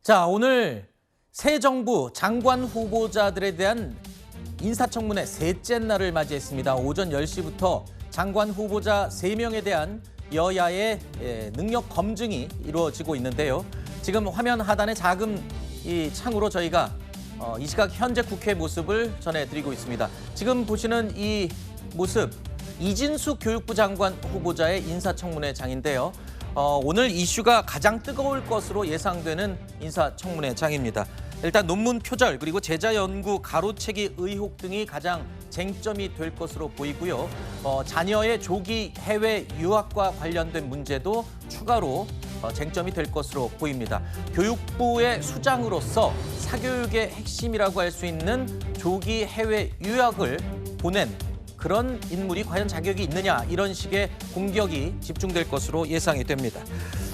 자, 오늘 새 정부 장관 후보자들에 대한 인사청문회 셋째 날을 맞이했습니다. 오전 10시부터 장관 후보자 3명에 대한 여야의 능력 검증이 이루어지고 있는데요. 지금 화면 하단에 작은 이 창으로 저희가 이 시각 현재 국회 모습을 전해드리고 있습니다. 지금 보시는 이 모습, 이진숙 교육부 장관 후보자의 인사청문회장인데요. 오늘 이슈가 가장 뜨거울 것으로 예상되는 인사청문회장입니다. 일단 논문 표절 그리고 제자 연구 가로채기 의혹 등이 가장 쟁점이 될 것으로 보이고요. 자녀의 조기 해외 유학과 관련된 문제도 추가로 쟁점이 될 것으로 보입니다. 교육부의 수장으로서 사교육의 핵심이라고 할 수 있는 조기 해외 유학을 보낸 그런 인물이 과연 자격이 있느냐, 이런 식의 공격이 집중될 것으로 예상이 됩니다.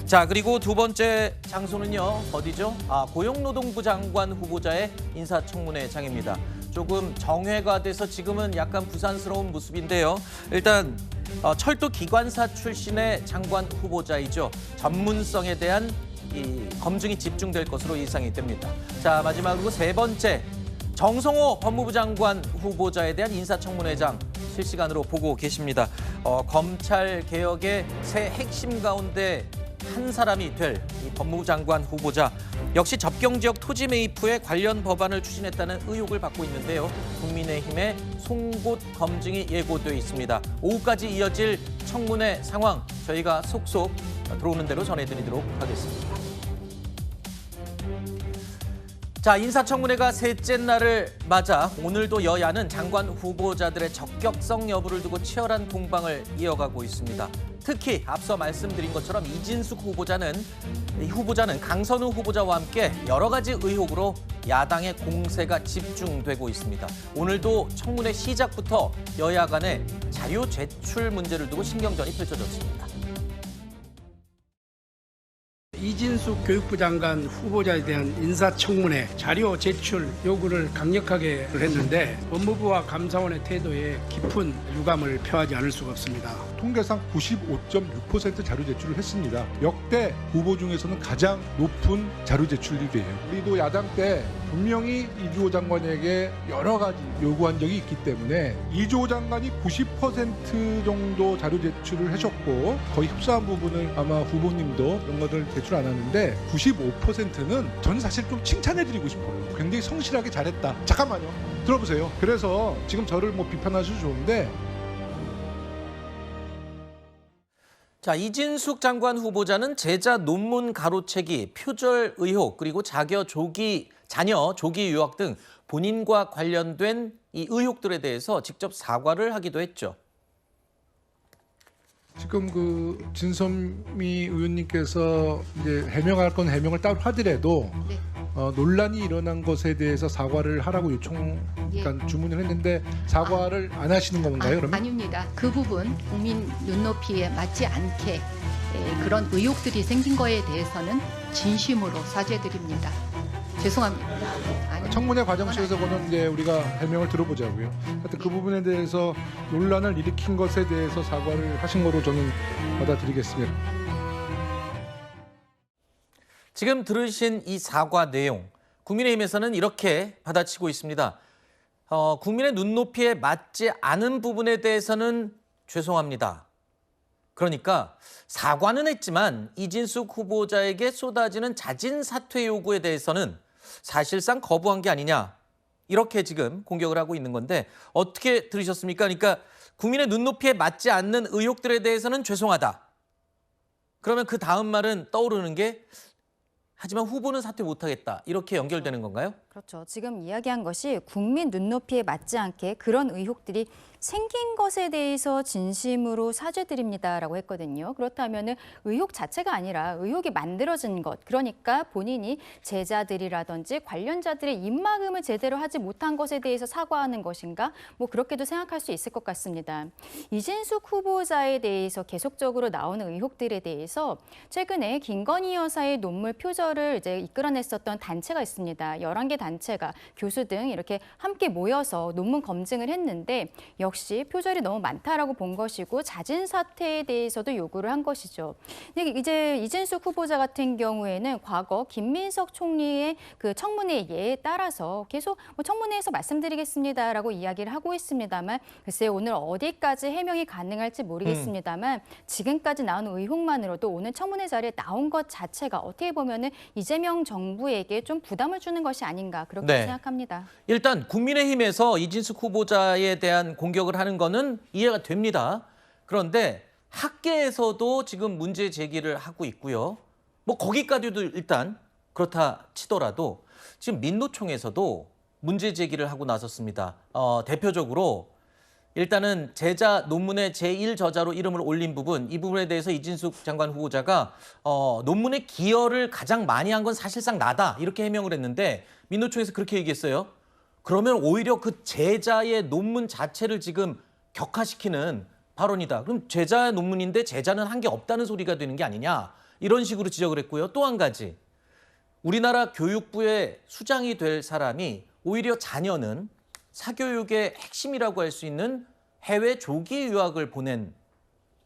자, 그리고 두 번째 장소는요, 어디죠? 고용노동부 장관 후보자의 인사청문회장입니다. 조금 정회가 돼서 지금은 약간 부산스러운 모습인데요. 일단 철도 기관사 출신의 장관 후보자이죠. 전문성에 대한 이 검증이 집중될 것으로 예상이 됩니다. 자, 마지막으로 세 번째, 정성호 법무부 장관 후보자에 대한 인사청문회장 실시간으로 보고 계십니다. 검찰 개혁의 새 핵심 가운데 한 사람이 될 이 법무부 장관 후보자, 역시 접경지역 토지 매입 후에 관련 법안을 추진했다는 의혹을 받고 있는데요. 국민의힘의 송곳 검증이 예고돼 있습니다. 오후까지 이어질 청문회 상황 저희가 속속 들어오는 대로 전해드리도록 하겠습니다. 자, 인사청문회가 셋째 날을 맞아 오늘도 여야는 장관 후보자들의 적격성 여부를 두고 치열한 공방을 이어가고 있습니다. 특히 앞서 말씀드린 것처럼 이진숙 후보자는 강선우 후보자와 함께 여러 가지 의혹으로 야당의 공세가 집중되고 있습니다. 오늘도 청문회 시작부터 여야 간의 자료 제출 문제를 두고 신경전이 펼쳐졌습니다. 이진숙 교육부 장관 후보자에 대한 인사청문회 자료 제출 요구를 강력하게 했는데 법무부와 감사원의 태도에 깊은 유감을 표하지 않을 수가 없습니다. 통계상 95.6% 자료 제출을 했습니다. 역대 후보 중에서는 가장 높은 자료 제출률이에요. 우리도 야당 때 분명히 이주호 장관에게 여러 가지 요구한 적이 있기 때문에 이주호 장관이 90% 정도 자료 제출을 하셨고 거의 흡사한 부분을 아마 후보님도 이런 것들 제출 안 하는데 95%는 저는 사실 좀 칭찬해드리고 싶어요. 굉장히 성실하게 잘했다. 잠깐만요. 들어보세요. 그래서 지금 저를 비판하셔도 좋은데 자, 이진숙 장관 후보자는 제자 논문 가로채기, 표절 의혹, 그리고 자녀 조기 유학 등 본인과 관련된 이 의혹들에 대해서 직접 사과를 하기도 했죠. 지금 진선미 의원님께서 이제 해명할 건 해명을 따로 하더라도 네. 논란이 일어난 것에 대해서 사과를 하라고 그러니까 주문을 했는데 사과를 안 하시는 건가요, 그러면? 아닙니다. 그 부분 국민 눈높이에 맞지 않게 그런 의혹들이 생긴 거에 대해서는 진심으로 사죄드립니다. 죄송합니다. 청문회 과정 속에서 그거는 이제 우리가 해명을 들어보자고요. 하여튼 그 부분에 대해서 논란을 일으킨 것에 대해서 사과를 하신 거로 저는 받아들이겠습니다. 지금 들으신 이 사과 내용, 국민의힘에서는 이렇게 받아치고 있습니다. 국민의 눈높이에 맞지 않은 부분에 대해서는 죄송합니다. 그러니까 사과는 했지만 이진숙 후보자에게 쏟아지는 자진 사퇴 요구에 대해서는 사실상 거부한 게 아니냐, 이렇게 지금 공격을 하고 있는 건데 어떻게 들으셨습니까? 그러니까 국민의 눈높이에 맞지 않는 의혹들에 대해서는 죄송하다. 그러면 그 다음 말은 떠오르는 게 하지만 후보는 사퇴 못하겠다, 이렇게 연결되는 건가요? 그렇죠. 지금 이야기한 것이 국민 눈높이에 맞지 않게 그런 의혹들이 생긴 것에 대해서 진심으로 사죄드립니다라고 했거든요. 그렇다면 의혹 자체가 아니라 의혹이 만들어진 것, 그러니까 본인이 제자들이라든지 관련자들의 입막음을 제대로 하지 못한 것에 대해서 사과하는 것인가? 그렇게도 생각할 수 있을 것 같습니다. 이진숙 후보자에 대해서 계속적으로 나오는 의혹들에 대해서 최근에 김건희 여사의 논문 표절을 이제 이끌어냈었던 단체가 있습니다. 11개 단체가 교수 등 이렇게 함께 모여서 논문 검증을 했는데 역시 표절이 너무 많다라고 본 것이고 잦은 사태에 대해서도 요구를 한 것이죠. 근데 이제 이진숙 후보자 같은 경우에는 과거 김민석 총리의 그 청문회 예에 따라서 계속 청문회에서 말씀드리겠습니다라고 이야기를 하고 있습니다만 글쎄 오늘 어디까지 해명이 가능할지 모르겠습니다만 지금까지 나온 의혹만으로도 오늘 청문회 자리에 나온 것 자체가 어떻게 보면은 이재명 정부에게 좀 부담을 주는 것이 아닌가 그렇게 네. 생각합니다. 일단 국민의힘에서 이진숙 후보자에 대한 공격을 하는 거는 이해가 됩니다. 그런데 학계에서도 지금 문제 제기를 하고 있고요. 뭐 거기까지도 일단 그렇다 치더라도 지금 민노총에서도 문제 제기를 하고 나섰습니다. 대표적으로 일단은 제자 논문의 제1저자로 이름을 올린 부분, 이 부분에 대해서 이진숙 장관 후보자가 논문의 기여를 가장 많이 한 건 사실상 나다 이렇게 해명을 했는데 민노총에서 그렇게 얘기했어요. 그러면 오히려 그 제자의 논문 자체를 지금 격하시키는 발언이다. 그럼 제자 논문인데 제자는 한 게 없다는 소리가 되는 게 아니냐. 이런 식으로 지적을 했고요. 또 한 가지. 우리나라 교육부의 수장이 될 사람이 오히려 자녀는 사교육의 핵심이라고 할 수 있는 해외 조기 유학을 보낸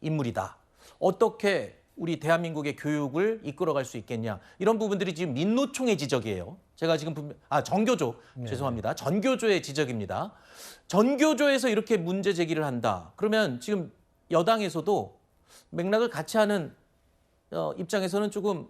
인물이다. 어떻게 우리 대한민국의 교육을 이끌어갈 수 있겠냐. 이런 부분들이 지금 민노총의 지적이에요. 제가 지금 전교조, 죄송합니다. 전교조의 지적입니다. 전교조에서 이렇게 문제 제기를 한다. 그러면 지금 여당에서도 맥락을 같이 하는 입장에서는 조금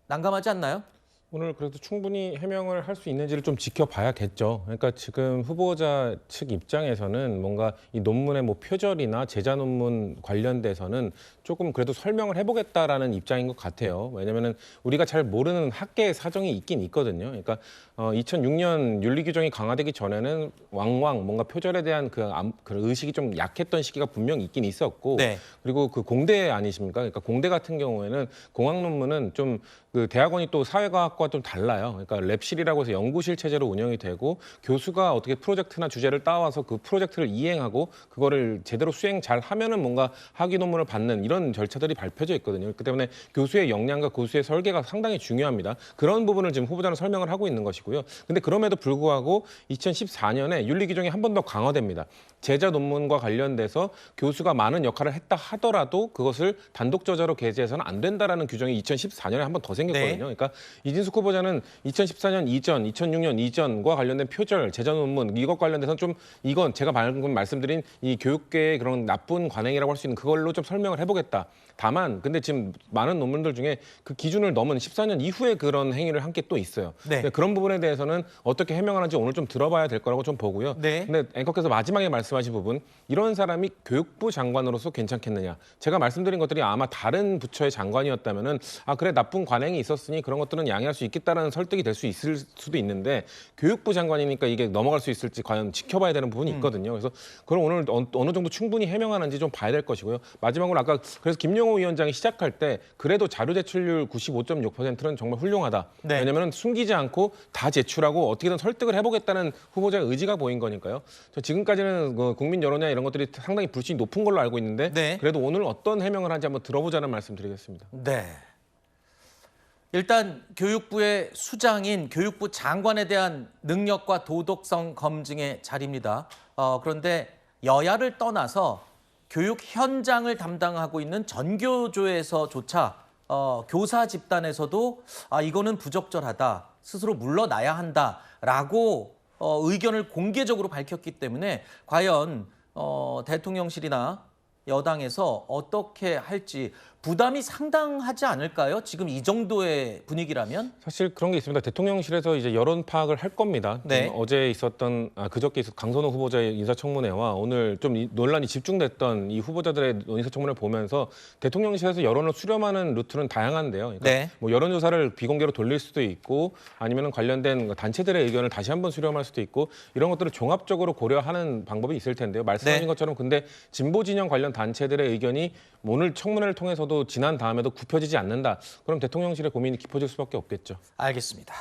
난감하지 않나요? 오늘 그래도 충분히 해명을 할 수 있는지를 좀 지켜봐야겠죠. 그러니까 지금 후보자 측 입장에서는 뭔가 이 논문의 뭐 표절이나 제자 논문 관련돼서는 조금 그래도 설명을 해보겠다라는 입장인 것 같아요. 왜냐면은 우리가 잘 모르는 학계의 사정이 있긴 있거든요. 그러니까 2006년 윤리 규정이 강화되기 전에는 왕왕 뭔가 표절에 대한 그 의식이 좀 약했던 시기가 분명 있긴 있었고, 네. 그리고 그 공대 아니십니까? 그러니까 공대 같은 경우에는 공학 논문은 좀 그 대학원이 또 사회과학과 좀 달라요. 그러니까 랩실이라고 해서 연구실 체제로 운영이 되고 교수가 어떻게 프로젝트나 주제를 따와서 그 프로젝트를 이행하고 그거를 제대로 수행 잘 하면은 뭔가 학위 논문을 받는 이런 절차들이 밟혀져 있거든요. 그렇기 때문에 교수의 역량과 교수의 설계가 상당히 중요합니다. 그런 부분을 지금 후보자는 설명을 하고 있는 것이고요. 근데 그럼에도 불구하고 2014년에 윤리 규정이 한 번 더 강화됩니다. 제자 논문과 관련돼서 교수가 많은 역할을 했다 하더라도 그것을 단독 저자로 게재해서는 안 된다라는 규정이 2014년에 한 번 더 생겼거든요. 네. 그러니까 이진숙 후보자는 2014년 이전, 2006년 이전과 관련된 표절, 제자 논문 이것 관련돼서는 좀 이건 제가 방금 말씀드린 이 교육계의 그런 나쁜 관행이라고 할 수 있는 그걸로 좀 설명을 해보겠다. 다만 근데 지금 많은 논문들 중에 그 기준을 넘은 14년 이후에 그런 행위를 한 게 또 있어요. 네. 그런 부분에 대해서는 어떻게 해명하는지 오늘 좀 들어봐야 될 거라고 좀 보고요. 네. 근데 앵커께서 마지막에 말씀하신 부분, 이런 사람이 교육부 장관으로서 괜찮겠느냐. 제가 말씀드린 것들이 아마 다른 부처의 장관이었다면은 그래 나쁜 관행이 있었으니 그런 것들은 양해할 수 있겠다라는 설득이 될 수 있을 수도 있는데 교육부 장관이니까 이게 넘어갈 수 있을지 과연 지켜봐야 되는 부분이 있거든요. 그래서 그걸 오늘 어느 정도 충분히 해명하는지 좀 봐야 될 것이고요. 마지막으로 아까 그래서 김영호 위원장이 시작할 때 그래도 자료 제출률 95.6%는 정말 훌륭하다. 네. 왜냐하면 숨기지 않고 다 제출하고 어떻게든 설득을 해보겠다는 후보자의 의지가 보인 거니까요. 저 지금까지는 국민 여론이나 이런 것들이 상당히 불신이 높은 걸로 알고 있는데 네. 그래도 오늘 어떤 해명을 하는지 한번 들어보자는 말씀 드리겠습니다. 네. 일단 교육부의 수장인 교육부 장관에 대한 능력과 도덕성 검증의 자리입니다. 그런데 여야를 떠나서 교육 현장을 담당하고 있는 전교조에서조차 교사 집단에서도 이거는 부적절하다, 스스로 물러나야 한다라고 의견을 공개적으로 밝혔기 때문에 과연 대통령실이나 여당에서 어떻게 할지 부담이 상당하지 않을까요? 지금 이 정도의 분위기라면? 사실 그런 게 있습니다. 대통령실에서 이제 여론 파악을 할 겁니다. 네. 어제 있었던 그저께 있었던 강선호 후보자의 인사청문회와 오늘 좀 논란이 집중됐던 이 후보자들의 인사청문회를 보면서 대통령실에서 여론을 수렴하는 루트는 다양한데요. 그러니까 네. 뭐 여론조사를 비공개로 돌릴 수도 있고 아니면 관련된 단체들의 의견을 다시 한번 수렴할 수도 있고 이런 것들을 종합적으로 고려하는 방법이 있을 텐데요. 말씀하신 네. 것처럼 근데 진보 진영 관련 단체들의 의견이 오늘 청문회를 통해서도 지난 다음에도 굽혀지지 않는다. 그럼 대통령실의 고민이 깊어질 수밖에 없겠죠. 알겠습니다.